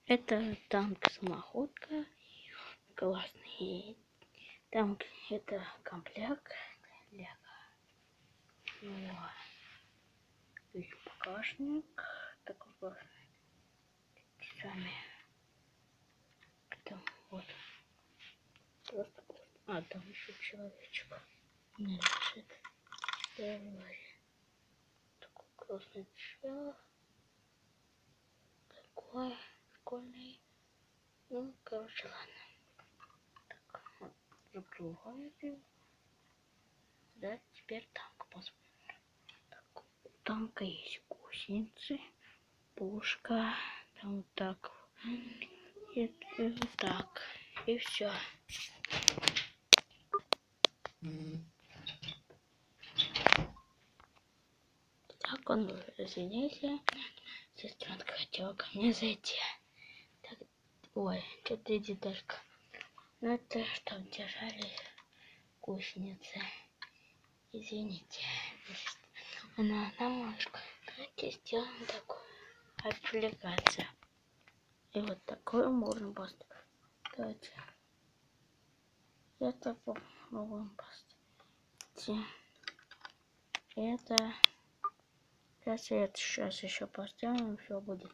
Это танк-самоходка. Классный танк. Это комплект для весь багажник. Такой классный. Сами. Там вот. Просто классно. А, там еще человечек. Не лежит. Давай. Такой классный чел. Такой школьный. Ну, короче, ладно. Так, вот, закрываем. Да, теперь танк посмотрим. Так, у танка есть гусеницы, пушка, там вот так, и вот так, и все. Так, он, извините, сестренка хотела ко мне зайти. Так, ой, что-то деталька. Ну, это чтобы держали гусеницы. Извините. Она может сделаем такую аппликацию. И вот такое можно поставить. Давайте. Это попробуем поставить. Это. Сейчас еще поставим, все будет.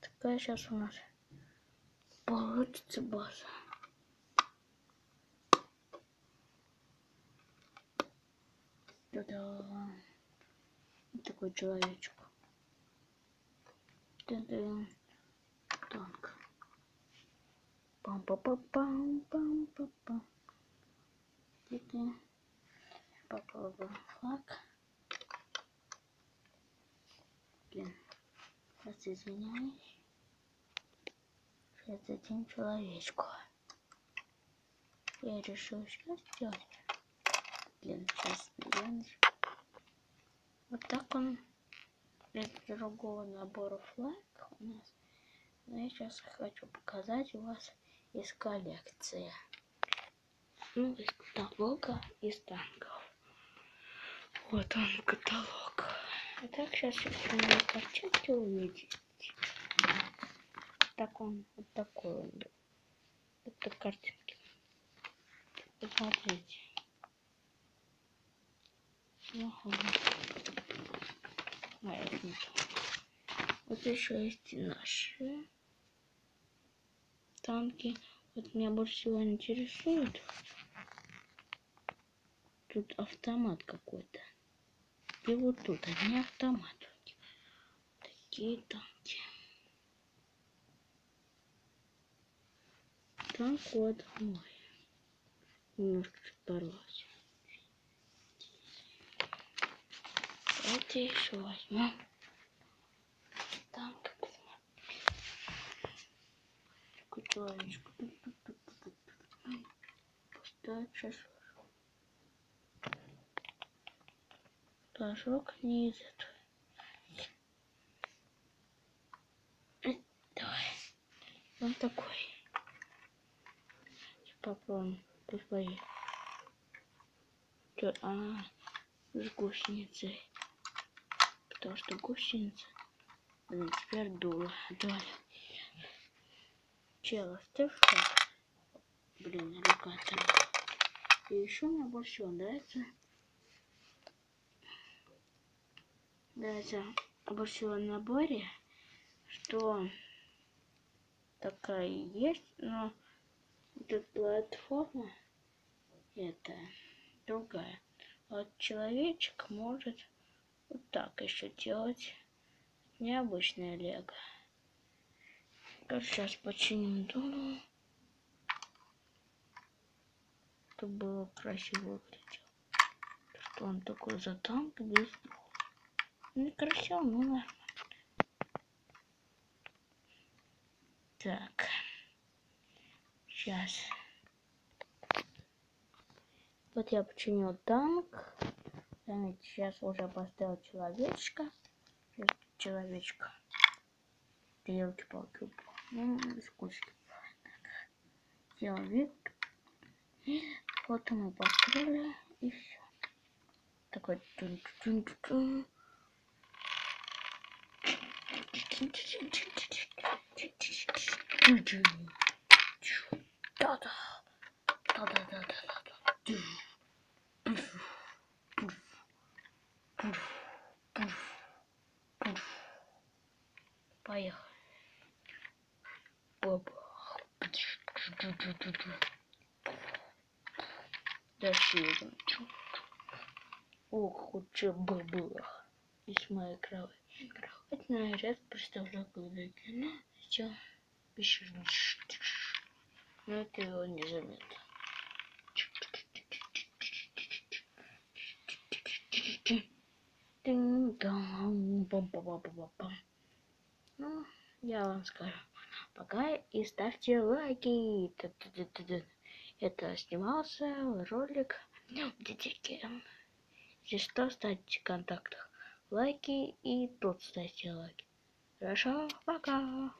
Такая сейчас у нас получится база. Та-да. Такой человечек. Та-да. Танк. Пам-па-па-пам-пам-па-пам. Это попробуем флаг. Блин, сейчас извиняюсь. Сейчас дадим человечку. Я решил сейчас сделать. Блин, сейчас вот так он из другого набора флаг у нас. Но я сейчас хочу показать у вас из коллекции. Ну, из каталога, из танков. Вот он, каталог. А так сейчас на картинке увидите. Так он, вот такой он был. Это картинки. Посмотрите. Вот еще есть наши танки. Вот меня больше всего интересует. Тут автомат какой-то. И вот тут одни автоматы. Такие танки. Танк вот мой. Немножко порвался. Давайте еще возьмем танк. Такой человечек. Поставить сейчас. Флажок не из этого. Давай. Он такой. Попробуем. Пусть поедет. С гусеницей. Потому что гусеница. Блин, теперь дуло. Давай. Чел, оставь. Блин, рука там. И еще мне больше всего нравится. Больше всего в наборе, что такая есть, но эта платформа это другая. Вот человечек может вот так еще делать. Необычное лего. Как сейчас починим дуло, чтобы было красиво выглядело. Что он такой за танк здесь. Не красиво, но нормально. Так. Сейчас. Вот я починил танк. Заметьте, сейчас уже поставил человечка. Человечка. Елки-палки. Ну, скучки. Сделал вид. Вот мы построили. И все. Такой тун-тун-тун. Да-да. Да-да-да-да-да. Поехали. Бабах. Дальше едем. Ох, лучше бабах. Здесь моя кровать. Кроватная ряд представляю, когда кино. Все. Пишешь. Но это его незаметно. Ну, я вам скажу. Пока и ставьте лайки. Это снимался ролик в Дидике. Здесь что ставьте в контактах? Лайки и тут ставьте лайки. Хорошо, пока.